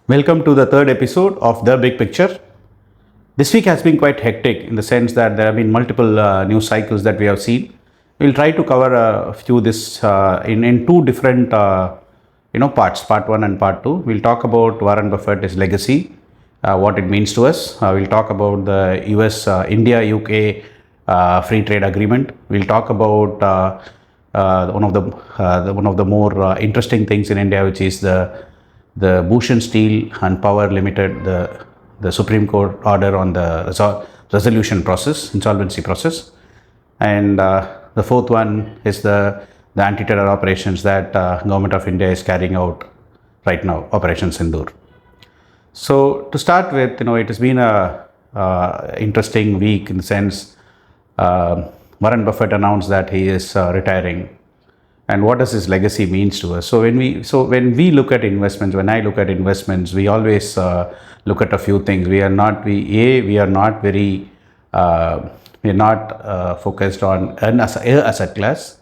Welcome to the third episode of The Big Picture. This week has been quite hectic in the sense that there have been multiple news cycles that we have seen. We'll try to cover a few this in two different parts, part 1 and part 2. We'll talk about Warren Buffett, his legacy, what it means to us. We'll talk about the US, India, UK free trade agreement. We'll talk about one of the more interesting things in India, which is the Bhushan Steel and Power Limited, the Supreme Court order on the resolution process, insolvency process. And the fourth one is the anti-terror operations that Government of India is carrying out right now, Operation Sindoor. So to start with, it has been a interesting week in the sense Warren Buffett announced that he is retiring. And what does his legacy means to us? So when we look at investments, when I look at investments, we always look at a few things. We are not focused on an asset class.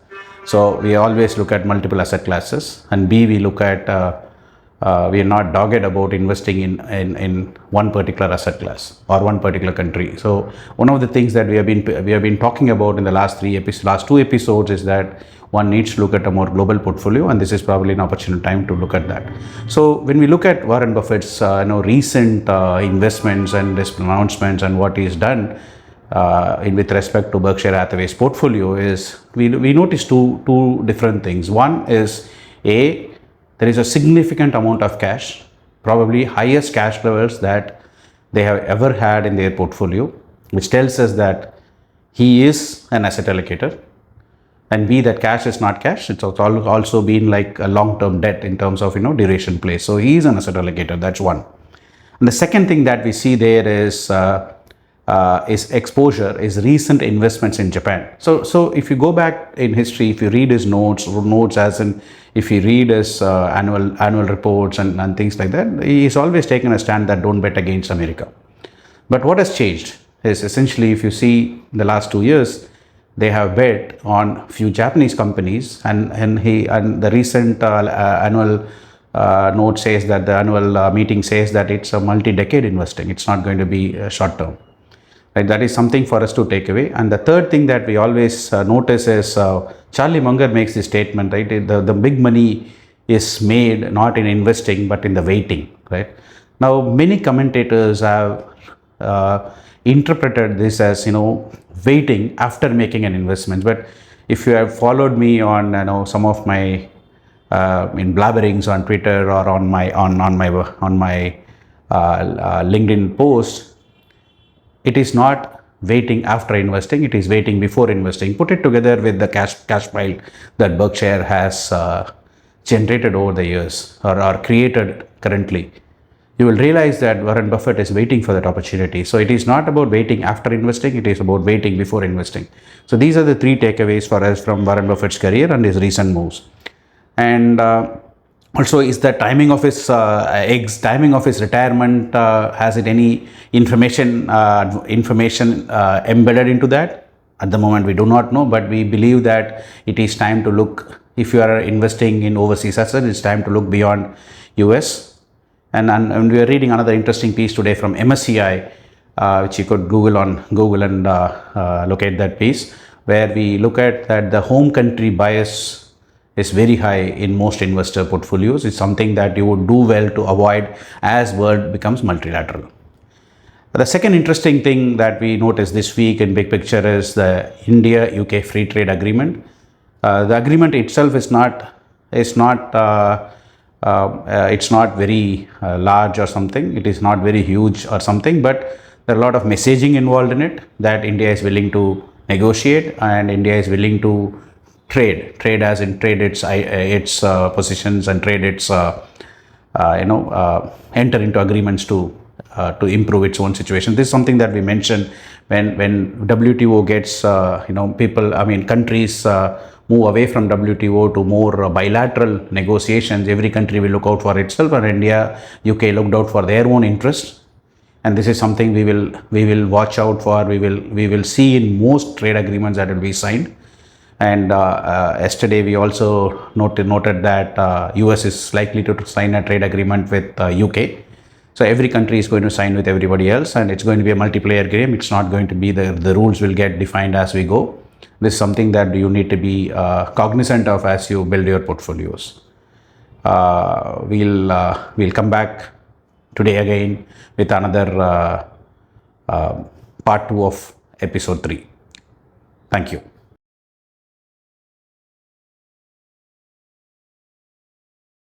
So we always look at multiple asset classes. And B, we look at we are not dogged about investing in one particular asset class or one particular country. So one of the things that we have been talking about in the last two episodes is that one needs to look at a more global portfolio, and this is probably an opportune time to look at that. So when we look at Warren Buffett's recent investments and his announcements and what he's done with respect to Berkshire Hathaway's portfolio, is we notice two different things. One is there is a significant amount of cash, probably highest cash levels that they have ever had in their portfolio, which tells us that he is an asset allocator. And B, that cash is not cash. It's also been like a long-term debt in terms of duration play. So he is an asset allocator. That's one. And the second thing that we see there is exposure, is recent investments in Japan. So if you go back in history, if you read his notes as in if you read his annual reports and things like that, he's always taken a stand that don't bet against America. But what has changed is essentially, if you see the last 2 years, they have bet on few Japanese companies, and the recent annual note says that the annual meeting says that it's a multi-decade investing. It's not going to be short term. Right? That is something for us to take away. And the third thing that we always notice is Charlie Munger makes this statement, right? The big money is made not in investing but in the waiting, right? Now, many commentators have interpreted this as waiting after making an investment. But if you have followed me on some of my blabberings on Twitter or on my LinkedIn posts, it is not waiting after investing, it is waiting before investing. Put it together with the cash pile that Berkshire has generated over the years or created currently. You will realize that Warren Buffett is waiting for that opportunity. So it is not about waiting after investing, it is about waiting before investing. So these are the three takeaways for us from Warren Buffett's career and his recent moves. And also, is the timing of his retirement, has it any information embedded into that? At the moment, we do not know, but we believe that it is time to look, if you are investing in overseas assets, it's time to look beyond US. And we are reading another interesting piece today from MSCI, which you could Google and locate that piece, where we look at that the home country bias is very high in most investor portfolios. It's something that you would do well to avoid as world becomes multilateral. The second interesting thing that we noticed this week in big picture is the India-UK free trade agreement. The agreement itself is not very large or something. It is not very huge or something, but there are a lot of messaging involved in it that India is willing to negotiate, and India is willing to trade as in trade its positions and trade its enter into agreements to improve its own situation. This is something that we mentioned when WTO gets countries move away from WTO to more bilateral negotiations. Every country will look out for itself, and India, UK looked out for their own interests. And this is something we will watch out for. We will see in most trade agreements that will be signed. And yesterday we also noted that US is likely to sign a trade agreement with UK. So every country is going to sign with everybody else, and it's going to be a multiplayer game. It's not going to be the rules will get defined as we go. This is something that you need to be cognizant of as you build your portfolios. We'll come back today again with another part 2 of episode 3. Thank you.